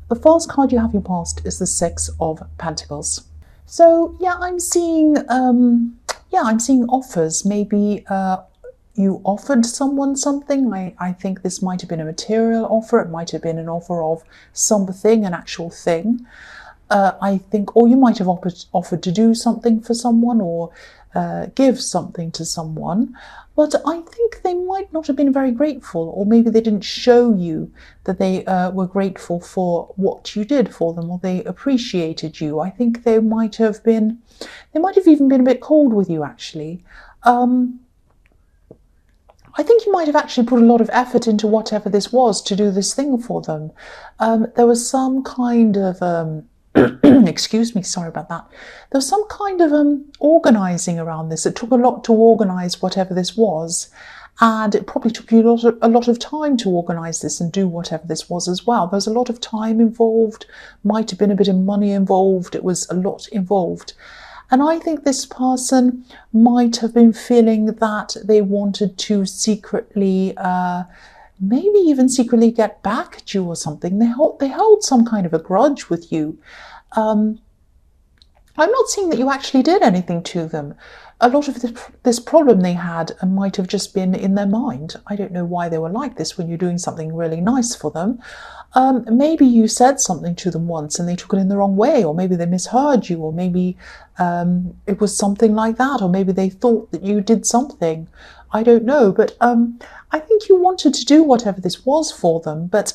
The first card you have in your past is the Six of Pentacles. So yeah, I'm seeing offers. Maybe you offered someone something. I think this might have been a material offer. It might have been an offer of something, an actual thing. I think, or you might have offered to do something for someone, or give something to someone. But I think they might not have been very grateful, or maybe they didn't show you that they were grateful for what you did for them, or they appreciated you. I think they might have even been a bit cold with you, actually. I think you might have actually put a lot of effort into whatever this was to do this thing for them. There was some kind of excuse me, sorry about that. There was some kind of organising around this. It took a lot to organise whatever this was, and it probably took you a lot of time to organise this and do whatever this was as well. There was a lot of time involved, might have been a bit of money involved. It was a lot involved. And I think this person might have been feeling that they wanted to secretly, maybe even secretly get back at you or something. They held some kind of a grudge with you. I'm not seeing that you actually did anything to them. A lot of this problem they had might have just been in their mind. I don't know why they were like this when you're doing something really nice for them. Maybe you said something to them once and they took it in the wrong way, or maybe they misheard you, or maybe it was something like that, or maybe they thought that you did something. I don't know, but I think you wanted to do whatever this was for them, but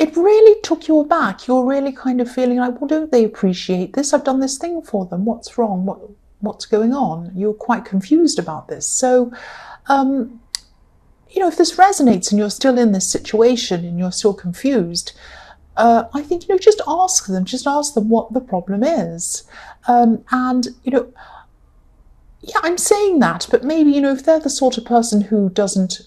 it really took you aback. You're really kind of feeling like, well, don't they appreciate this? I've done this thing for them. What's wrong? What's going on? You're quite confused about this. So, if this resonates and you're still in this situation and you're still confused, I think, just ask them what the problem is. Yeah, I'm saying that, but maybe, if they're the sort of person who doesn't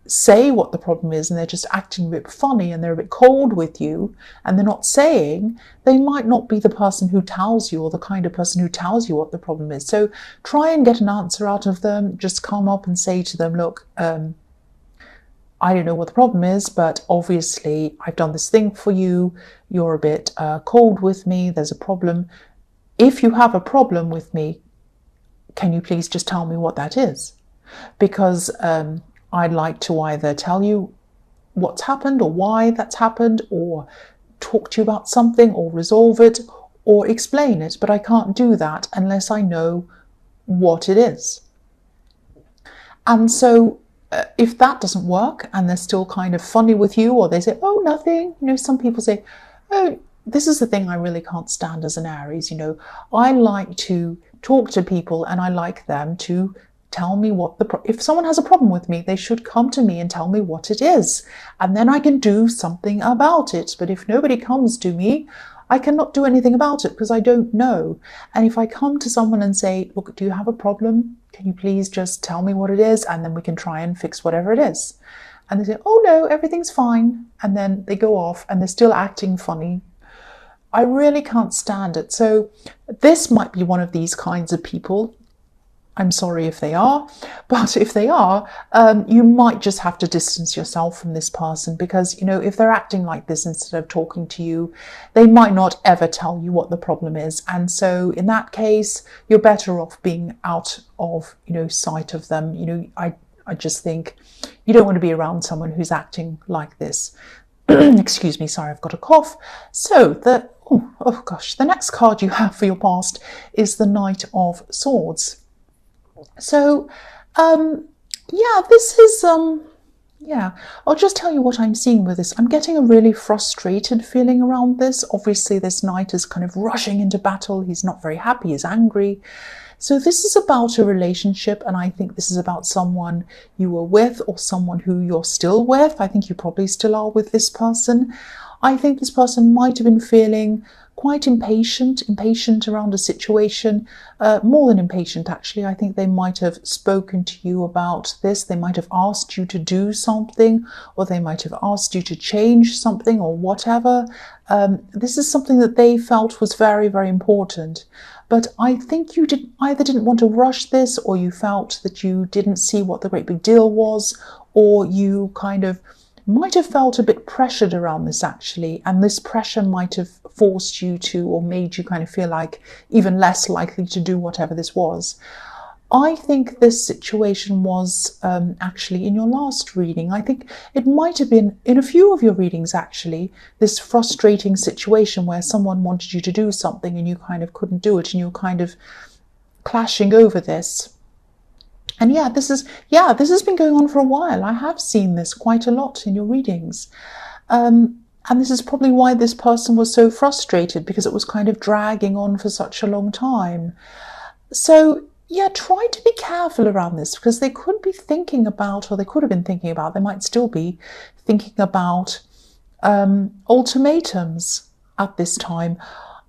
say what the problem is and they're just acting a bit funny and they're a bit cold with you and they're not saying, they might not be the person who tells you, or the kind of person who tells you what the problem is. So try and get an answer out of them. Just come up and say to them, look, I don't know what the problem is, but obviously I've done this thing for you. You're a bit cold with me. There's a problem. If you have a problem with me, can you please just tell me what that is? Because I'd like to either tell you what's happened or why that's happened, or talk to you about something, or resolve it, or explain it. But I can't do that unless I know what it is. And so if that doesn't work and they're still kind of funny with you, or they say, oh, nothing. Some people say, oh, this is the thing I really can't stand as an Aries. I like to talk to people and I like them to tell me if someone has a problem with me, they should come to me and tell me what it is. And then I can do something about it. But if nobody comes to me, I cannot do anything about it because I don't know. And if I come to someone and say, look, do you have a problem? Can you please just tell me what it is? And then we can try and fix whatever it is. And they say, oh no, everything's fine. And then they go off and they're still acting funny. I really can't stand it. So this might be one of these kinds of people. I'm sorry if they are, but if they are, you might just have to distance yourself from this person, because, if they're acting like this instead of talking to you, they might not ever tell you what the problem is. And so in that case, you're better off being out of, sight of them. I just think you don't want to be around someone who's acting like this. Excuse me, sorry, I've got a cough. So the next card you have for your past is the Knight of Swords. So, this is, I'll just tell you what I'm seeing with this. I'm getting a really frustrated feeling around this. Obviously, this knight is kind of rushing into battle. He's not very happy, he's angry. So this is about a relationship, and I think this is about someone you were with or someone who you're still with. I think you probably still are with this person. I think this person might have been feeling quite impatient around a situation, more than impatient actually. I think they might have spoken to you about this. They might have asked you to do something, or they might have asked you to change something or whatever. This is something that they felt was very, very important. But I think you either didn't want to rush this, or you felt that you didn't see what the great big deal was, or you kind of might have felt a bit pressured around this actually, and this pressure might have forced you to, or made you kind of feel like even less likely to do whatever this was. I think this situation was actually in your last reading. I think it might have been in a few of your readings actually, this frustrating situation where someone wanted you to do something and you kind of couldn't do it, and you were kind of clashing over this. And this has been going on for a while. I have seen this quite a lot in your readings. And this is probably why this person was so frustrated, because it was kind of dragging on for such a long time. So try to be careful around this, because they could be thinking about, or they could have been thinking about, they might still be thinking about ultimatums at this time.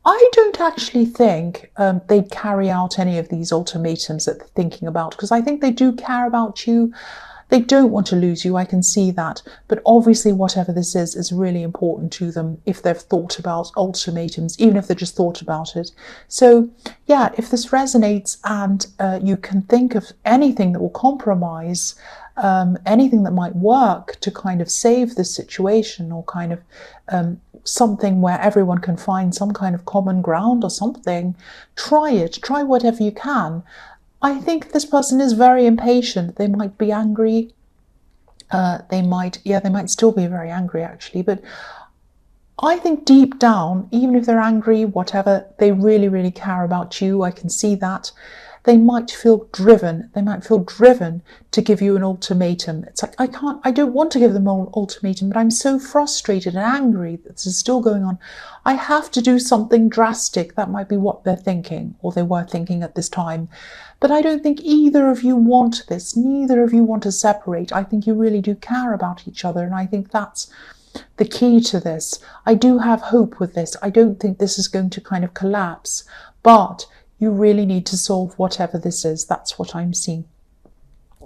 I don't actually think they'd carry out any of these ultimatums that they're thinking about, because I think they do care about you. They don't want to lose you, I can see that. But obviously whatever this is really important to them if they've thought about ultimatums, even if they just thought about it. So if this resonates and you can think of anything that will compromise, anything that might work to kind of save this situation, or kind of something where everyone can find some kind of common ground or something, try it. Try whatever you can. I think this person is very impatient. They might be angry. They might still be very angry actually. But I think deep down, even if they're angry, whatever, they really, really care about you. I can see that. They might feel driven. They might feel driven to give you an ultimatum. It's like, I don't want to give them an ultimatum, but I'm so frustrated and angry that this is still going on. I have to do something drastic. That might be what they're thinking, or they were thinking at this time. But I don't think either of you want this. Neither of you want to separate. I think you really do care about each other. And I think that's the key to this. I do have hope with this. I don't think this is going to kind of collapse, but you really need to solve whatever this is. That's what I'm seeing.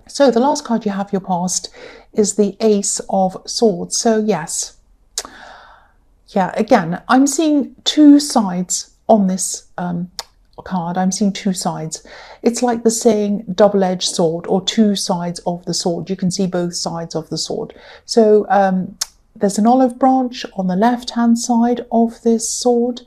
So the last card you have, your past, is the Ace of Swords. So yes, again, I'm seeing two sides on this card. I'm seeing two sides. It's like the saying double-edged sword, or two sides of the sword. You can see both sides of the sword. So there's an olive branch on the left-hand side of this sword,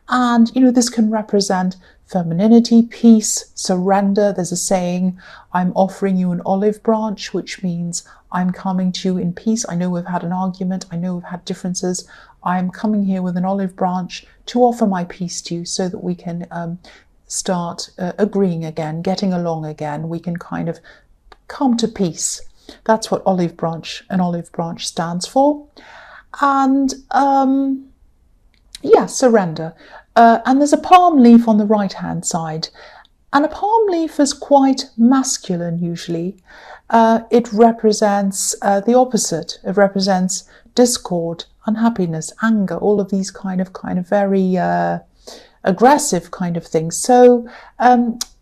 and this can represent femininity, peace, surrender. There's a saying, I'm offering you an olive branch, which means I'm coming to you in peace. I know we've had an argument. I know we've had differences. I'm coming here with an olive branch to offer my peace to you, so that we can start agreeing again, getting along again. We can kind of come to peace. That's what an olive branch stands for. And surrender. And there's a palm leaf on the right-hand side. And a palm leaf is quite masculine usually. It represents the opposite. It represents discord, unhappiness, anger, all of these kind of very aggressive kind of things. So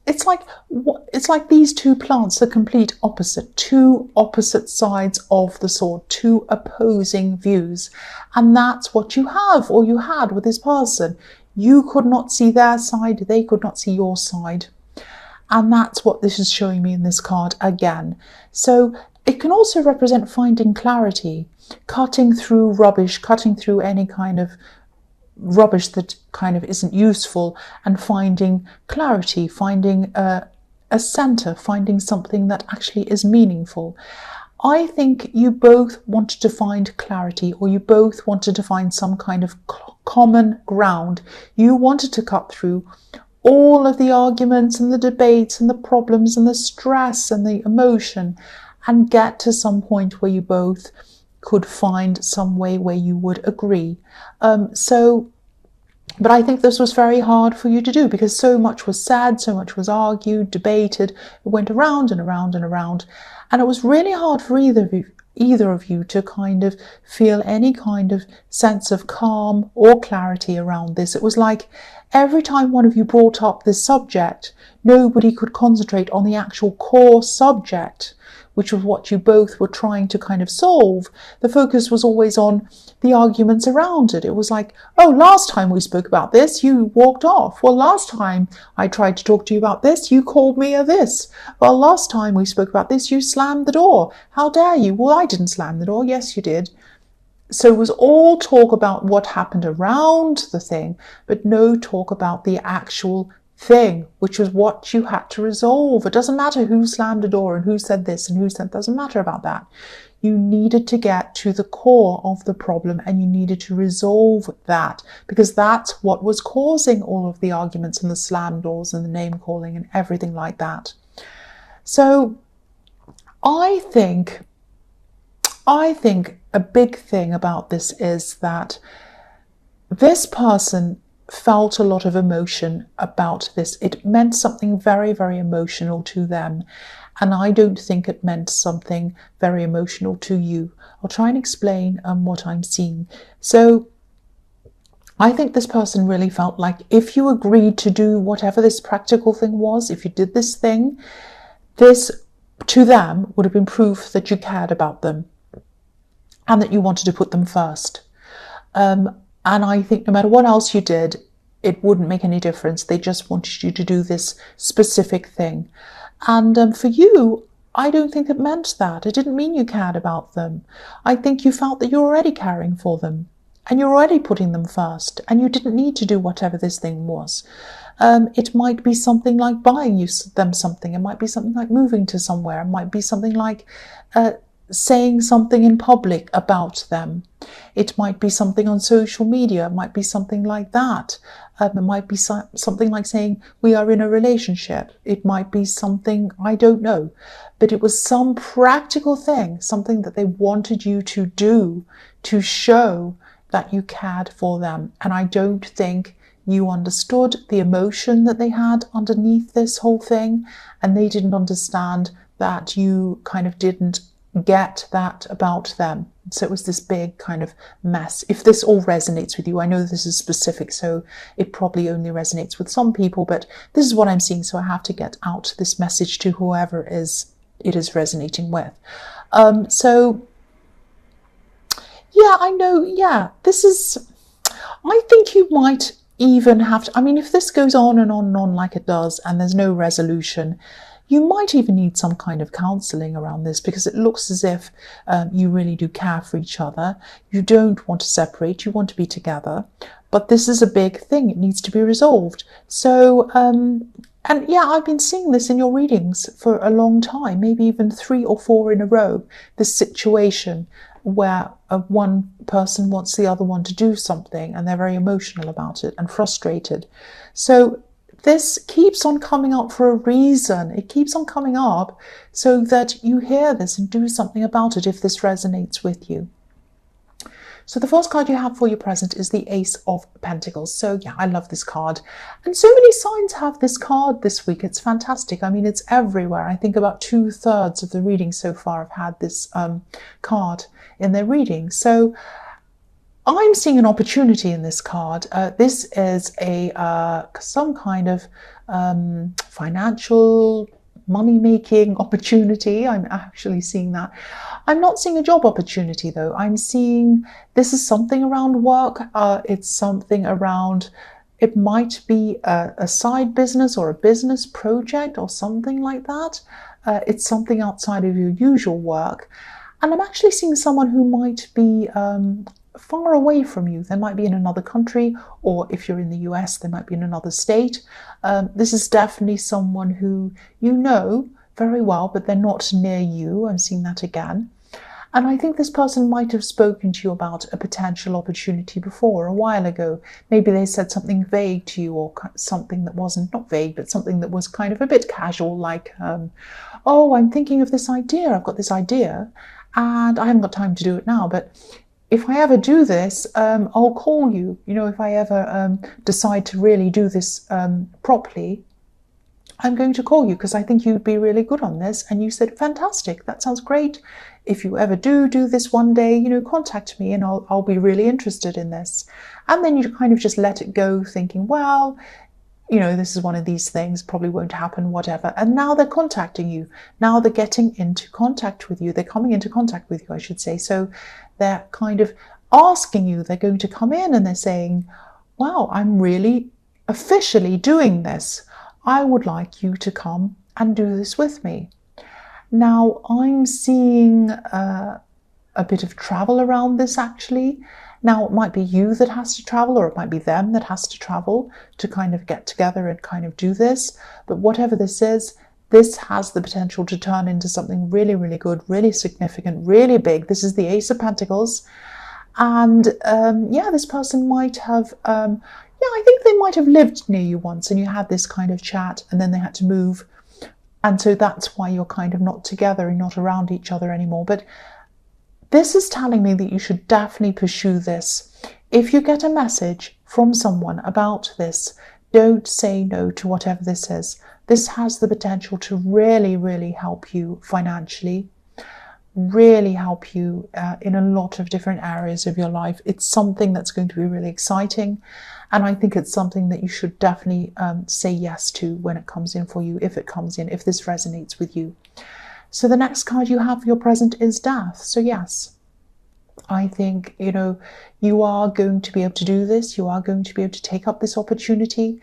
it's like these two plants are complete opposite, two opposite sides of the sword, two opposing views. And that's what you have, or you had, with this person. You could not see their side, they could not see your side. And that's what this is showing me in this card again. So it can also represent finding clarity, cutting through rubbish, cutting through any kind of rubbish that kind of isn't useful, and finding clarity, finding a center, finding something that actually is meaningful. I think you both wanted to find clarity, or you both wanted to find some kind of common ground. You wanted to cut through all of the arguments and the debates and the problems and the stress and the emotion, and get to some point where you both could find some way where you would agree. But I think this was very hard for you to do, because so much was said, so much was argued, debated. It went around and around and around. And it was really hard for either of you to kind of feel any kind of sense of calm or clarity around this. It was like every time one of you brought up this subject, nobody could concentrate on the actual core subject, which was what you both were trying to kind of solve, the focus was always on the arguments around it. It was like, oh, last time we spoke about this, you walked off. Well, last time I tried to talk to you about this, you called me a this. Well, last time we spoke about this, you slammed the door. How dare you? Well, I didn't slam the door. Yes, you did. So it was all talk about what happened around the thing, but no talk about the actual thing, which was what you had to resolve. It doesn't matter who slammed the door and who said this and who said, doesn't matter about that. You needed to get to the core of the problem and you needed to resolve that, because that's what was causing all of the arguments and the slam doors and the name calling and everything like that. So I think a big thing about this is that this person felt a lot of emotion about this. It meant something very, very emotional to them. And I don't think it meant something very emotional to you. I'll try and explain what I'm seeing. So I think this person really felt like if you agreed to do whatever this practical thing was, if you did this thing, this to them would have been proof that you cared about them and that you wanted to put them first. And I think no matter what else you did, it wouldn't make any difference. They just wanted you to do this specific thing. And for you, I don't think it meant that. It didn't mean you cared about them. I think you felt that you're already caring for them and you're already putting them first and you didn't need to do whatever this thing was. It might be something like buying them something. It might be something like moving to somewhere. It might be something like saying something in public about them. It might be something on social media. It might be something like that. It might be something like saying we are in a relationship. It might be something, I don't know, but it was some practical thing, something that they wanted you to do to show that you cared for them. And I don't think you understood the emotion that they had underneath this whole thing, and they didn't understand that you kind of didn't get that about them. So it was this big kind of mess. If this all resonates with you, I know this is specific, so it probably only resonates with some people, but this is what I'm seeing, so I have to get out this message to whoever it is resonating with. So yeah, I know, yeah, this is, I think you might even have to, I mean, if this goes on and on and on like it does, and there's no resolution, you might even need some kind of counselling around this, because it looks as if you really do care for each other. You don't want to separate, you want to be together, but this is a big thing. It needs to be resolved. So, and yeah, I've been seeing this in your readings for a long time, maybe even 3 or 4 in a row, this situation where one person wants the other one to do something and they're very emotional about it and frustrated. So this keeps on coming up for a reason. It keeps on coming up so that you hear this and do something about it if this resonates with you. So the first card you have for your present is the Ace of Pentacles. So yeah, I love this card. And so many signs have this card this week. It's fantastic. I mean, it's everywhere. I think about 2/3 of the readings so far have had this card in their reading. So I'm seeing an opportunity in this card. This is some kind of financial money-making opportunity. I'm actually seeing that. I'm not seeing a job opportunity though. I'm seeing this is something around work. It's something around, it might be a side business or a business project or something like that. It's something outside of your usual work. And I'm actually seeing someone who might be far away from you. They might be in another country, or if you're in the US, they might be in another state. This is definitely someone who you know very well, but they're not near you. I'm seeing that again. And I think this person might have spoken to you about a potential opportunity before, a while ago. Maybe they said something vague to you, or something that wasn't, not vague, but something that was kind of a bit casual, like, oh, I'm thinking of this idea. I've got this idea and I haven't got time to do it now, but if I ever do this, I'll call you. You know, if I ever decide to really do this properly, I'm going to call you because I think you'd be really good on this. And you said, fantastic, that sounds great. If you ever do this one day, you know, contact me and I'll be really interested in this. And then you kind of just let it go thinking, well, you know, this is one of these things, probably won't happen, whatever. And now they're contacting you. Now they're getting into contact with you. They're coming into contact with you, I should say. So they're kind of asking you, they're going to come in and they're saying, wow, I'm really officially doing this. I would like you to come and do this with me. Now, I'm seeing a bit of travel around this, actually. Now, it might be you that has to travel, or it might be them that has to travel to kind of get together and kind of do this. But whatever this is, this has the potential to turn into something really, really good, really significant, really big. This is the Ace of Pentacles. And yeah, this person might have, I think they might have lived near you once and you had this kind of chat and then they had to move. And so that's why you're kind of not together and not around each other anymore. But this is telling me that you should definitely pursue this. If you get a message from someone about this, don't say no to whatever this is. This has the potential to really, really help you financially, really help you in a lot of different areas of your life. It's something that's going to be really exciting. And I think it's something that you should definitely say yes to when it comes in for you, if it comes in, if this resonates with you. So the next card you have for your present is Death. So yes, I think, you know, you are going to be able to do this. You are going to be able to take up this opportunity.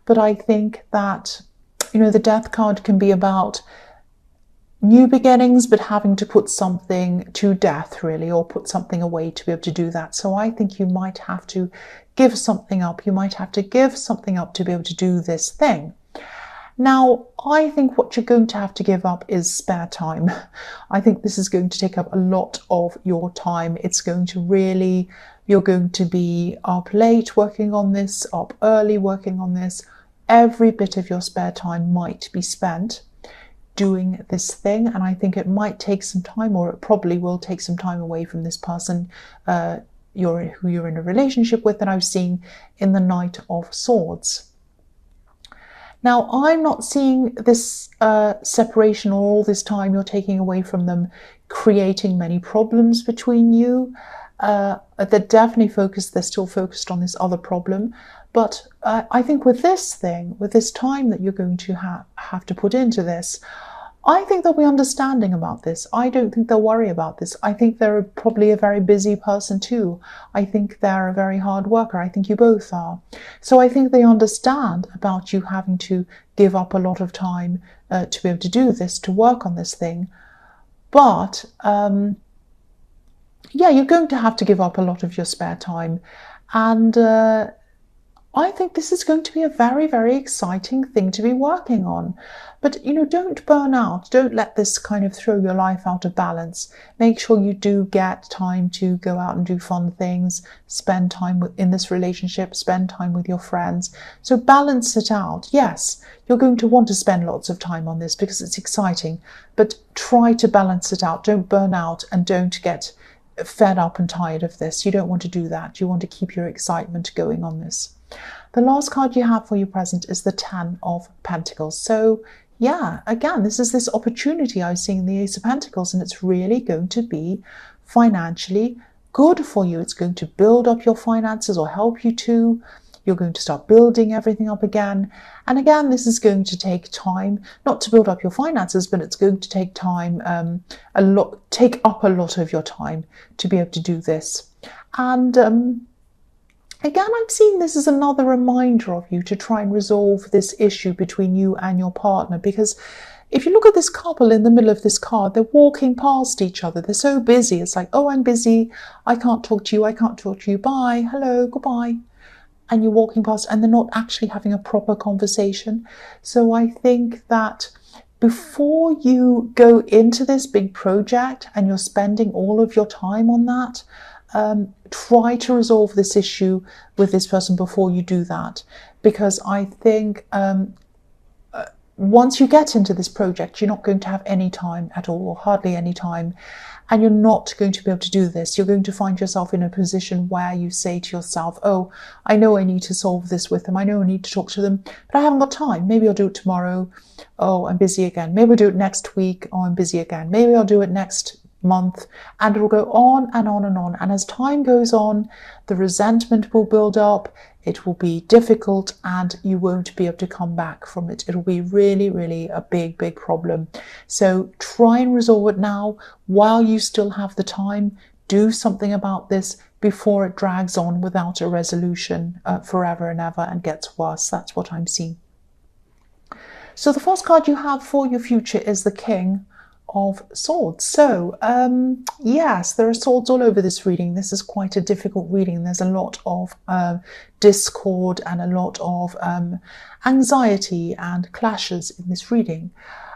But I think that, you know, the Death card can be about new beginnings, but having to put something to death, really, or put something away to be able to do that. So I think you might have to give something up. You might have to give something up to be able to do this thing. Now, I think what you're going to have to give up is spare time. I think this is going to take up a lot of your time. It's going to really, you're going to be up late working on this, up early working on this. Every bit of your spare time might be spent doing this thing, and I think it might take some time, or it probably will take some time away from this person who you're in a relationship with, that I've seen in the Knight of Swords. Now, I'm not seeing this separation, or all this time you're taking away from them, creating many problems between you. They're definitely focused, they're still focused on this other problem. But I think with this thing, with this time that you're going to have to put into this, I think they'll be understanding about this. I don't think they'll worry about this. I think they're probably a very busy person too. I think they're a very hard worker. I think you both are. So I think they understand about you having to give up a lot of time to be able to do this, to work on this thing. But yeah, you're going to have to give up a lot of your spare time. And I think this is going to be a very, very exciting thing to be working on. But, you know, don't burn out. Don't let this kind of throw your life out of balance. Make sure you do get time to go out and do fun things, spend time in this relationship, spend time with your friends. So balance it out. Yes, you're going to want to spend lots of time on this because it's exciting, but try to balance it out. Don't burn out and don't get fed up and tired of this. You don't want to do that. You want to keep your excitement going on this. The last card you have for your present is the Ten of Pentacles. So yeah, again, this is this opportunity I was seeing in the Ace of Pentacles, and it's really going to be financially good for you. It's going to build up your finances, or help you to. You're going to start building everything up again. And again, this is going to take time, not to build up your finances, but it's going to take time, take up a lot of your time to be able to do this. And again, I'm seeing this as another reminder of you to try and resolve this issue between you and your partner. Because if you look at this couple in the middle of this card, they're walking past each other. They're so busy. It's like, oh, I'm busy. I can't talk to you. I can't talk to you. Bye. Hello. Goodbye. And you're walking past, and they're not actually having a proper conversation. So I think that before you go into this big project and you're spending all of your time on that, try to resolve this issue with this person before you do that. Because I think once you get into this project, you're not going to have any time at all, or hardly any time, and you're not going to be able to do this. You're going to find yourself in a position where you say to yourself, oh, I know I need to solve this with them. I know I need to talk to them, but I haven't got time. Maybe I'll do it tomorrow. Oh, I'm busy again. Maybe I'll do it next week. Oh, I'm busy again. Maybe I'll do it next month, and it will go on and on and on. And as time goes on, the resentment will build up, it will be difficult, and you won't be able to come back from it. It'll be really, really a big, big problem. So try and resolve it now while you still have the time. Do something about this before it drags on without a resolution forever and ever and gets worse. That's what I'm seeing. So the first card you have for your future is the King of Swords. So yes, there are swords all over this reading. This is quite a difficult reading. There's a lot of discord and a lot of anxiety and clashes in this reading.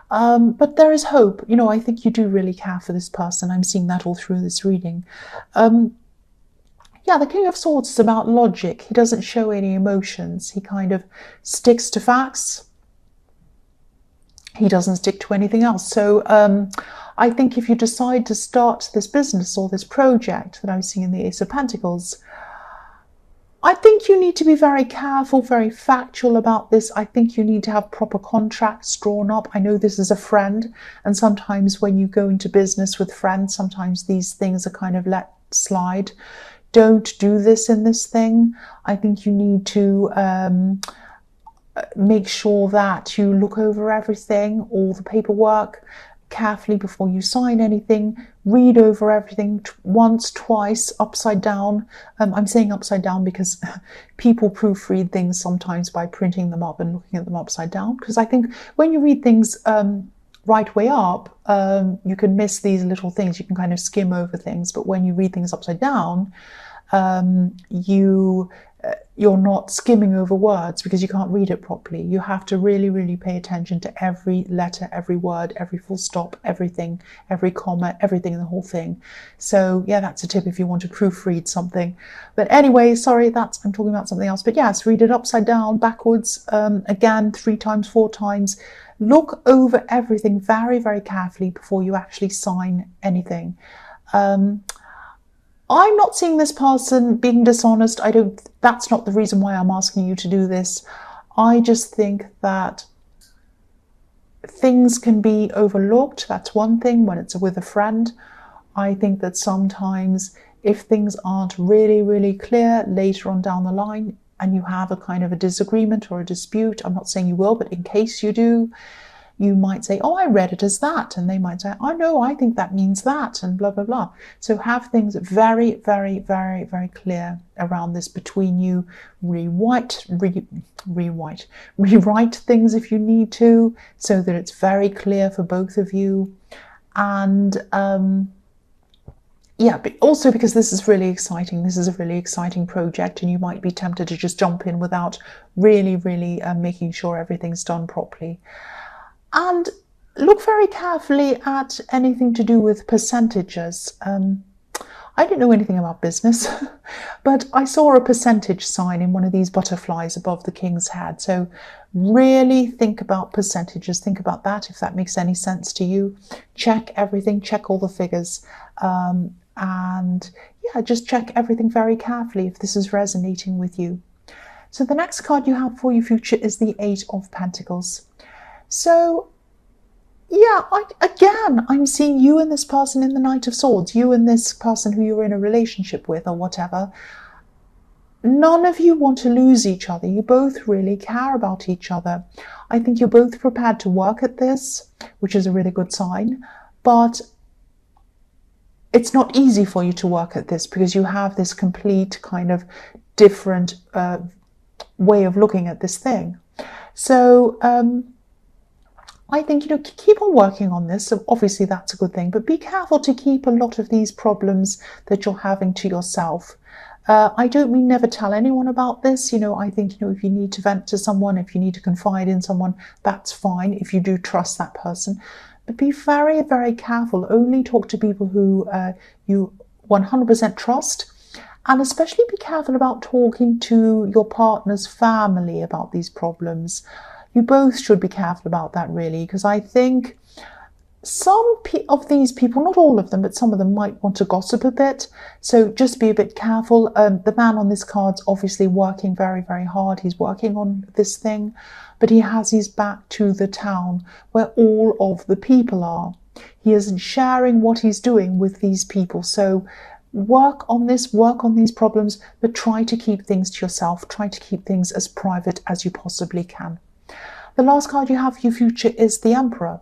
But there is hope. You know, I think you do really care for this person. I'm seeing that all through this reading. Yeah, the King of Swords is about logic. He doesn't show any emotions. He kind of sticks to facts. He doesn't stick to anything else. So I think if you decide to start this business or this project that I'm seeing in the Ace of Pentacles, I think you need to be very careful, very factual about this. I think you need to have proper contracts drawn up. I know this is a friend, and sometimes when you go into business with friends, sometimes these things are kind of let slide. Don't do this in this thing. I think you need to make sure that you look over everything, all the paperwork, carefully before you sign anything. Read over everything once, twice, upside down. I'm saying upside down because people proofread things sometimes by printing them up and looking at them upside down. Because I think when you read things right way up, you can miss these little things. You can kind of skim over things. But when you read things upside down, you're not skimming over words because you can't read it properly. You have to really, really pay attention to every letter, every word, every full stop, everything, every comma, everything in the whole thing. So yeah, that's a tip if you want to proofread something. But anyway, sorry, I'm talking about something else. But yes, read it upside down, backwards, again, 3 times, 4 times. Look over everything very, very carefully before you actually sign anything. I'm not seeing this person being dishonest. That's not the reason why I'm asking you to do this. I just think that things can be overlooked. That's one thing when it's with a friend. I think that sometimes if things aren't really, really clear later on down the line and you have a kind of a disagreement or a dispute, I'm not saying you will, but in case you do, you might say, oh, I read it as that. And they might say, oh, no, I think that means that, and blah, blah, blah. So have things very, very, very, very clear around this between you. Rewrite things if you need to, so that it's very clear for both of you. And yeah, but also because this is really exciting. This is a really exciting project, and you might be tempted to just jump in without really, really making sure everything's done properly. And look very carefully at anything to do with percentages. I don't know anything about business, but I saw a percentage sign in one of these butterflies above the king's head. So really think about percentages. Think about that, if that makes any sense to you. Check everything, check all the figures. And yeah, just check everything very carefully if this is resonating with you. So the next card you have for your future is the 8 of Pentacles. So, yeah, I'm seeing you and this person in the Knight of Swords, you and this person who you're in a relationship with or whatever. None of you want to lose each other. You both really care about each other. I think you're both prepared to work at this, which is a really good sign. But it's not easy for you to work at this because you have this complete kind of different way of looking at this thing. So, I think, keep on working on this. So obviously that's a good thing, but be careful to keep a lot of these problems that you're having to yourself. I don't mean never tell anyone about this. I think, if you need to vent to someone, if you need to confide in someone, that's fine if you do trust that person. But be very, very careful. Only talk to people who you 100% trust. And especially be careful about talking to your partner's family about these problems. You both should be careful about that, really, because I think some of these people, not all of them, but some of them might want to gossip a bit. So just be a bit careful. The man on this card's obviously working very, very hard. He's working on this thing, but he has his back to the town where all of the people are. He isn't sharing what he's doing with these people. So work on this, work on these problems, but try to keep things to yourself. Try to keep things as private as you possibly can. The last card you have for your future is the Emperor.